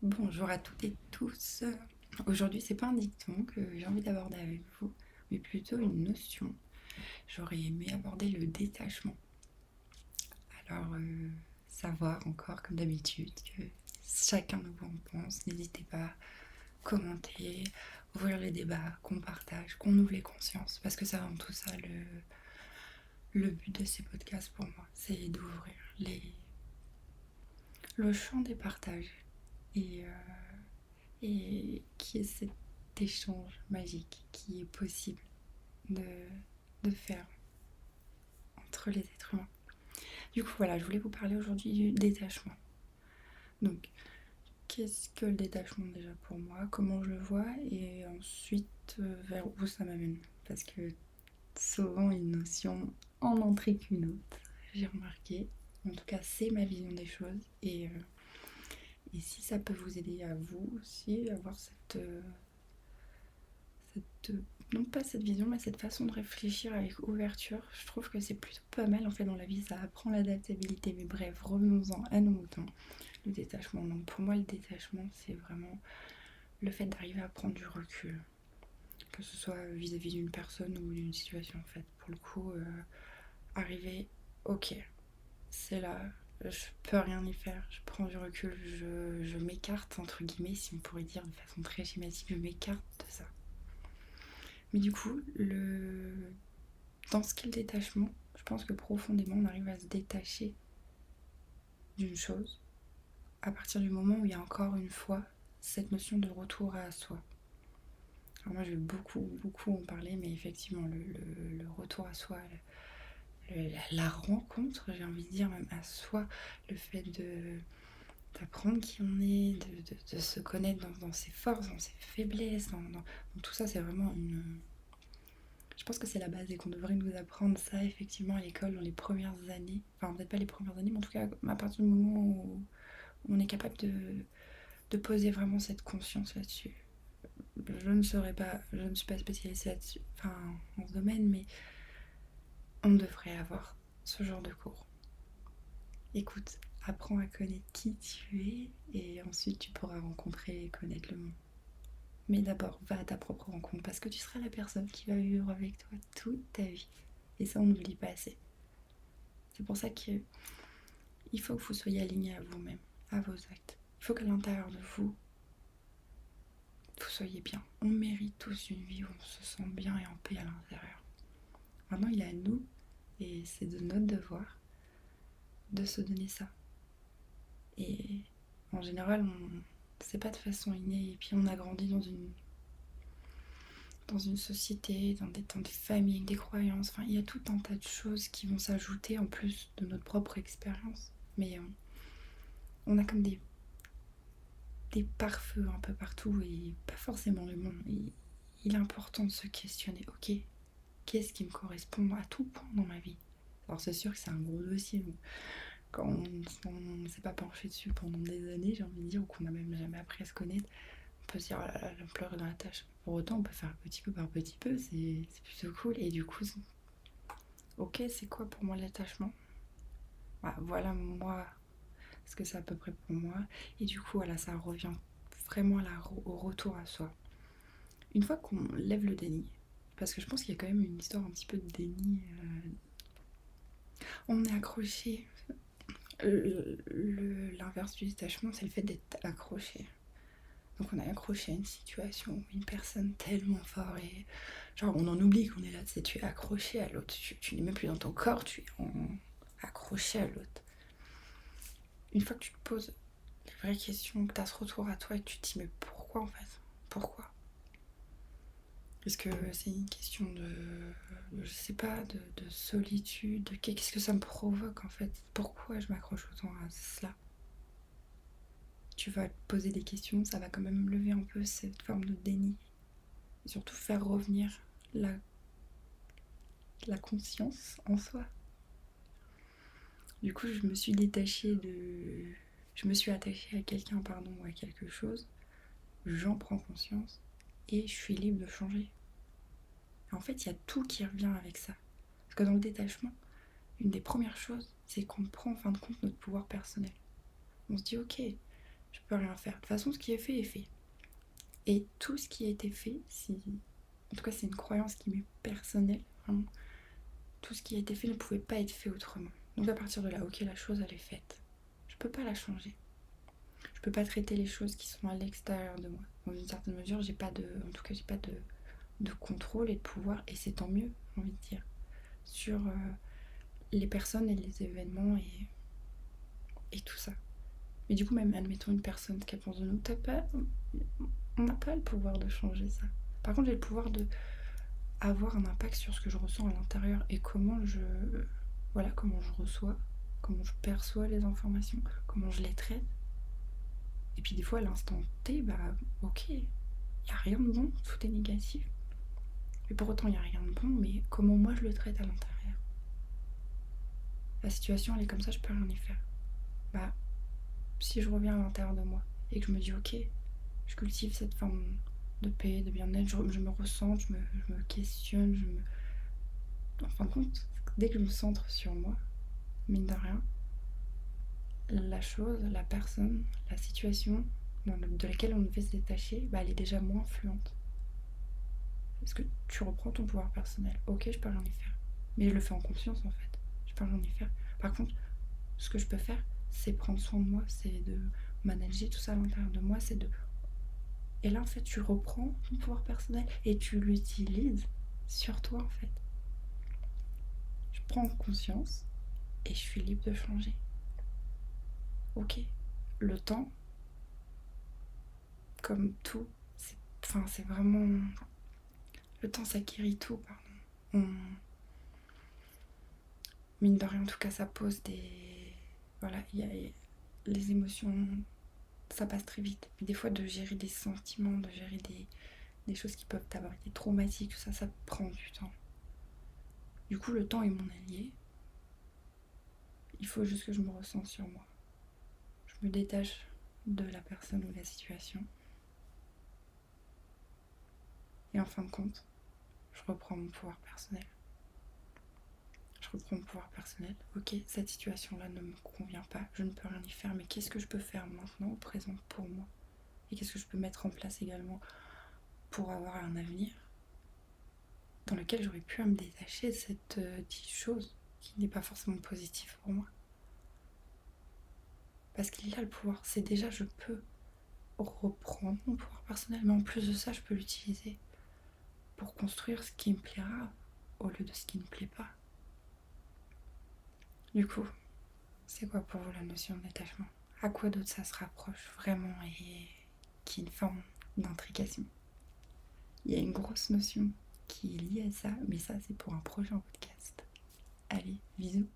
Bonjour à toutes et tous. Aujourd'hui, c'est pas un dicton que j'ai envie d'aborder avec vous, mais plutôt une notion. J'aurais aimé aborder le détachement. Alors, savoir encore, comme d'habitude, que chacun de vous en pense. N'hésitez pas à commenter, ouvrir les débats, qu'on partage, qu'on ouvre les consciences, parce que c'est avant tout ça le but de ces podcasts pour moi, c'est d'ouvrir le champ des partages et qui est cet échange magique qui est possible de, de faire entre les êtres humains. Du coup, voilà, je voulais vous parler aujourd'hui du détachement. Donc, qu'est-ce que le détachement déjà pour moi, comment je le vois, et ensuite vers où ça m'amène. Parce que souvent une notion en entrée qu'une autre, j'ai remarqué. En tout cas, c'est ma vision des choses. Et si ça peut vous aider à vous aussi, avoir cette non pas cette vision, mais cette façon de réfléchir avec ouverture, je trouve que c'est plutôt pas mal en fait dans la vie, ça apprend l'adaptabilité. Mais bref, revenons-en à nos moutons. Le détachement. Donc pour moi, le détachement, c'est vraiment le fait d'arriver à prendre du recul, que ce soit vis-à-vis d'une personne ou d'une situation en fait. Pour le coup, arriver, ok, c'est là, je peux rien y faire, je prends du recul, je m'écarte entre guillemets, si on pourrait dire de façon très schématique, je m'écarte de ça. Mais du coup, dans ce qu'est le détachement, je pense que profondément on arrive à se détacher d'une chose à partir du moment où il y a encore une fois cette notion de retour à soi. Alors moi je vais beaucoup en parler, mais effectivement le retour à soi, la rencontre, j'ai envie de dire même à soi, le fait d'apprendre qui on est, de se connaître dans ses forces, dans ses faiblesses, dans tout ça, c'est vraiment une... Je pense que c'est la base et qu'on devrait nous apprendre ça effectivement à l'école dans les premières années. Enfin peut-être pas les premières années, mais en tout cas à partir du moment où on est capable de poser vraiment cette conscience là-dessus. Je ne suis pas spécialisée là-dessus, enfin en ce domaine, mais on devrait avoir ce genre de cours. Écoute, apprends à connaître qui tu es et ensuite tu pourras rencontrer et connaître le monde. Mais d'abord, va à ta propre rencontre parce que tu seras la personne qui va vivre avec toi toute ta vie. Et ça, on n'oublie pas assez. C'est pour ça qu'il faut que vous soyez aligné à vous-même, à vos actes. Il faut qu'à l'intérieur de vous, vous soyez bien. On mérite tous une vie où on se sent bien et en paix à l'intérieur. Maintenant, il est à nous, et c'est de notre devoir, de se donner ça. Et en général, c'est pas de façon innée. Et puis on a grandi dans une société, dans des familles, des croyances. Enfin, il y a tout un tas de choses qui vont s'ajouter en plus de notre propre expérience. Mais on a comme des pare-feux un peu partout et pas forcément le monde. Il est important de se questionner. Ok, qu'est-ce qui me correspond à tout point dans ma vie? Alors c'est sûr que c'est un gros dossier. Quand on ne s'est pas penché dessus pendant des années, j'ai envie de dire, ou qu'on n'a même jamais appris à se connaître, on peut se dire, oh là là, l'ampleur dans la tâche. Pour autant, on peut faire petit peu par petit peu, c'est plutôt cool. Et du coup, ok, c'est quoi pour moi l'attachement? Voilà moi, ce que c'est à peu près pour moi. Et du coup, voilà, ça revient vraiment au retour à soi. Une fois qu'on lève le déni, parce que je pense qu'il y a quand même une histoire un petit peu de déni, on est accroché. L'inverse du détachement, c'est le fait d'être accroché. Donc on est accroché à une situation, une personne tellement fort et genre on en oublie qu'on est là, tu es accroché à l'autre, tu n'es même plus dans ton corps, accroché à l'autre. Une fois que tu te poses les vraies questions, que tu as ce retour à toi et que tu te dis mais pourquoi en fait? Pourquoi? Est-ce que c'est une question je sais pas, de solitude, qu'est-ce que ça me provoque en fait? Pourquoi je m'accroche autant à cela? Tu vas te poser des questions, ça va quand même lever un peu cette forme de déni. Et surtout faire revenir la, la conscience en soi. Du coup, je me suis attachée à quelqu'un, pardon, ou à quelque chose. J'en prends conscience et je suis libre de changer. Et en fait, il y a tout qui revient avec ça. Parce que dans le détachement, une des premières choses, c'est qu'on prend en fin de compte notre pouvoir personnel. On se dit, ok, je peux rien faire. De toute façon, ce qui est fait est fait. Et tout ce qui a été fait, en tout cas c'est une croyance qui m'est personnelle, vraiment, tout ce qui a été fait ne pouvait pas être fait autrement. Donc à partir de là, ok, la chose elle est faite. Je peux pas la changer. Je peux pas traiter les choses qui sont à l'extérieur de moi. Dans une certaine mesure, j'ai pas de contrôle et de pouvoir, et c'est tant mieux, j'ai envie de dire, sur les personnes et les événements et tout ça. Mais du coup, même admettons une personne qui pense de nous, on n'a pas le pouvoir de changer ça. Par contre, j'ai le pouvoir de avoir un impact sur ce que je ressens à l'intérieur et comment je reçois, comment je perçois les informations, comment je les traite. Et puis des fois, à l'instant T, bah ok, il n'y a rien de bon, tout est négatif. Et pour autant, il n'y a rien de bon, mais comment moi je le traite à l'intérieur. La situation, elle est comme ça, je peux rien y faire. Bah, si je reviens à l'intérieur de moi et que je me dis ok, je cultive cette forme de paix, de bien-être, je me ressens, je me questionne, en fin de compte, dès que je me centre sur moi, mine de rien, la chose, la personne, la situation de laquelle on devait se détacher, bah, elle est déjà moins influente. Parce que tu reprends ton pouvoir personnel. Ok, je peux rien y faire. Mais je le fais en conscience en fait. Je peux rien y faire. Par contre, ce que je peux faire, c'est prendre soin de moi, c'est de manager tout ça à l'intérieur de moi, c'est de... Et là en fait, tu reprends ton pouvoir personnel et tu l'utilises sur toi en fait. Je prends conscience et je suis libre de changer. Ok, le temps, comme tout, c'est vraiment... Le temps, ça guérit tout, pardon. Mine de rien, en tout cas, ça pose des... Voilà, les émotions, ça passe très vite. Mais des fois, de gérer des sentiments, de gérer des choses qui peuvent avoir été traumatiques, tout ça, ça prend du temps. Du coup, le temps est mon allié. Il faut juste que je me ressente sur moi. Je me détache de la personne ou de la situation. Et en fin de compte, je reprends mon pouvoir personnel. Je reprends mon pouvoir personnel. Ok, cette situation-là ne me convient pas, je ne peux rien y faire, mais qu'est-ce que je peux faire maintenant, au présent, pour moi? Et qu'est-ce que je peux mettre en place également pour avoir un avenir dans lequel j'aurais pu me détacher de cette dite chose qui n'est pas forcément positive pour moi. Parce qu'il a le pouvoir, c'est déjà je peux reprendre mon pouvoir personnel, mais en plus de ça, je peux l'utiliser pour construire ce qui me plaira au lieu de ce qui ne me plaît pas. Du coup, c'est quoi pour vous la notion de détachement? À quoi d'autre ça se rapproche vraiment et qui est une forme d'intrication? Il y a une grosse notion qui est liée à ça, mais ça c'est pour un prochain podcast. Allez, bisous.